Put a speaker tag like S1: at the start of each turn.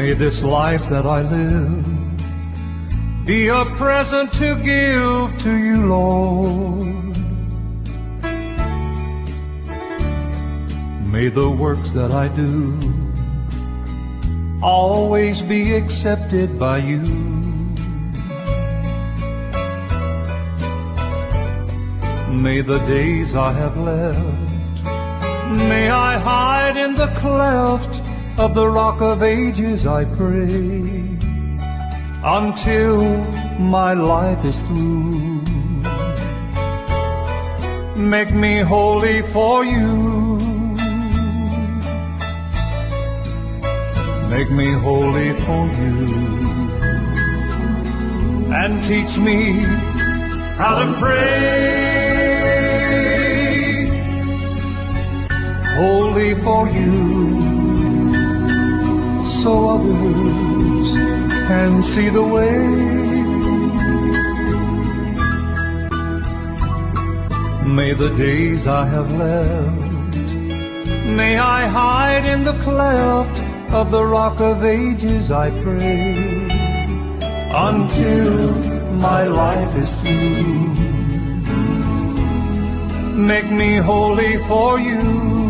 S1: May this life that I live be a present to give to you, Lord. May the works that I do always be accepted by you. May the days I have left, may I hide in the cleft of the rock of ages, I pray, until my life is through. Make me holy for you. Make me holy for you. And teach me how to pray. Holy for you, so others can see the way. May the days I have left, may I hide in the cleft of the rock of ages, I pray, until my life is through. Make me holy for you.